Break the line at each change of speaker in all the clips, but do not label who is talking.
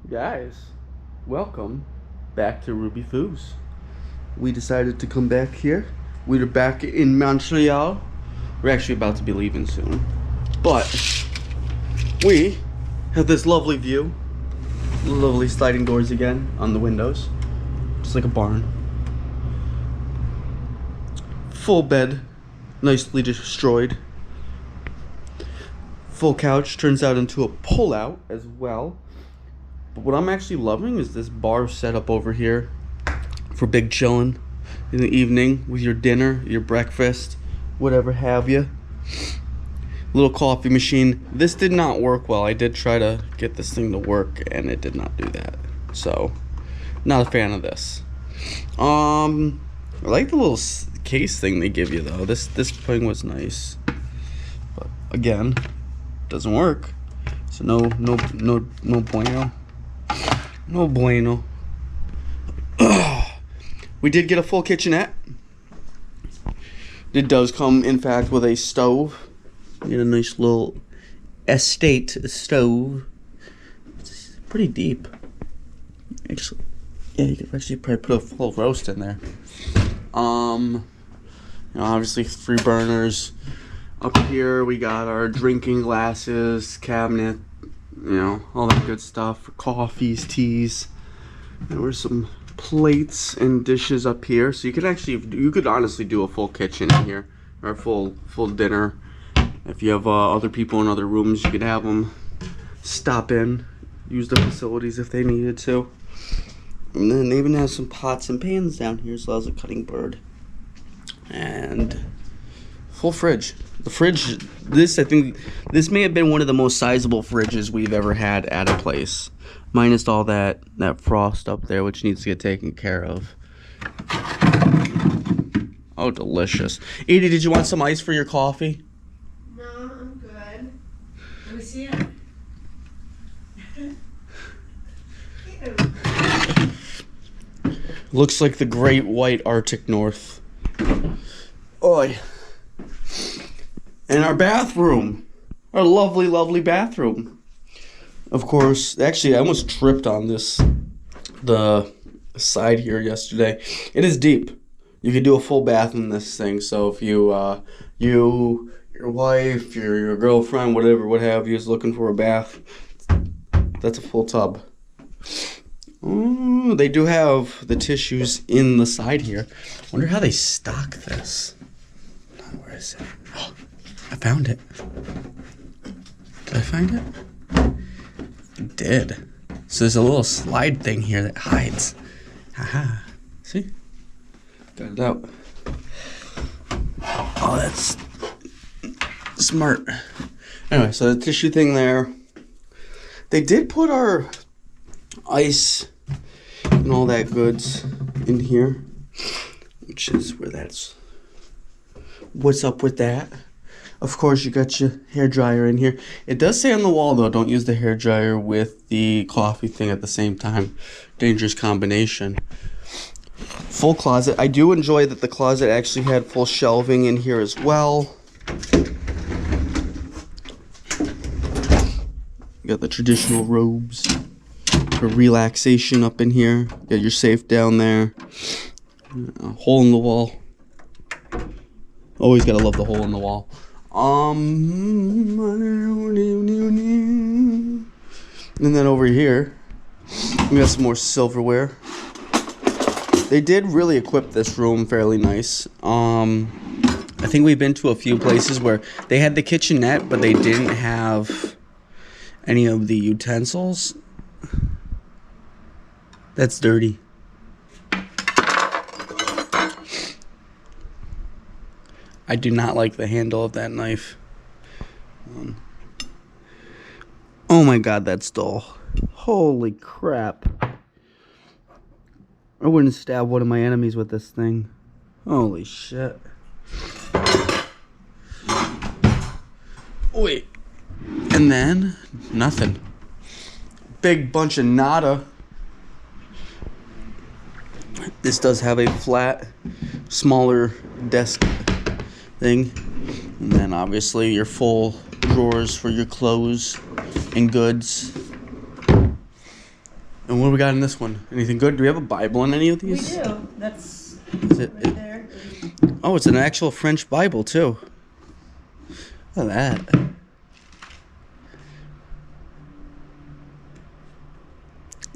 Guys, welcome back to Ruby Foos. We decided to come back here. We're back in Montreal. We're actually about to be leaving soon. But we have this lovely view. Lovely sliding doors again on the windows. Just like a barn. Full bed, nicely destroyed. Full couch turns out into a pull-out as well. But what I'm actually loving is this bar setup over here for big chillin' in the evening with your dinner, your breakfast, whatever have you. Little coffee machine. This did not work well. I did try to get this thing to work and it did not do that. So, not a fan of this. I like the little case thing they give you though. This thing was nice. But again, doesn't work. So no bueno. No bueno. We did get a full kitchenette. It does come, in fact, with a stove. Get a nice little estate stove. It's pretty deep. Actually, yeah, you could actually probably put a full roast in there. You know, obviously 3 burners. Up here we got our drinking glasses, cabinet. You know, all that good stuff for coffees, teas. There were some plates and dishes up here, so you could honestly do a full kitchen in here, or a full dinner. If you have other people in other rooms, you could have them stop in, use the facilities if they needed to. And then they even have some pots and pans down here, so that was a cutting board. And full fridge. The fridge, I think this may have been one of the most sizable fridges we've ever had at a place. Minus all that frost up there, which needs to get taken care of. Oh, delicious. Edie, did you want some ice for your coffee?
No, I'm good. Let me see it.
Looks like the great white Arctic North. Oi. And our bathroom. Our lovely, lovely bathroom. Of course, actually, I almost tripped on the side here yesterday. It is deep. You could do a full bath in this thing. So if your wife, your girlfriend, whatever, what have you, is looking for a bath, that's a full tub. Ooh, they do have the tissues in the side here. Wonder how they stock this. Where is it? Oh, I found it. Did I find it? I did. So there's a little slide thing here that hides. Haha. See? Got it out. Oh, that's smart. Anyway, so the tissue thing there. They did put our ice and all that goods in here, which is where that's what's up with that. Of course, you got your hair dryer in here. It does say on the wall though, don't use the hair dryer with the coffee thing at the same time. Dangerous combination. Full closet. I do enjoy that the closet actually had full shelving in here as well. You got the traditional robes for relaxation up in here. Got your safe down there. A hole in the wall. Always gotta love the hole in the wall. And then over here, we got some more silverware. They did really equip this room fairly nice. I think we've been to a few places where they had the kitchenette, but they didn't have any of the utensils. That's dirty. I do not like the handle of that knife. Oh my god, that's dull. Holy crap. I wouldn't stab one of my enemies with this thing. Holy shit. Wait. And then, nothing. Big bunch of nada. This does have a flat, smaller desk thing. And then obviously your full drawers for your clothes and goods. And what do we got in this one? Anything good? Do we have a Bible in any of
We
these?
do. That's
Is it,
right there.
oh, it's an actual French Bible, too. Look at that.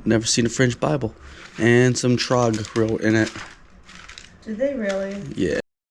Never seen a French Bible. And some Trog wrote in it.
Did they really?
Yeah.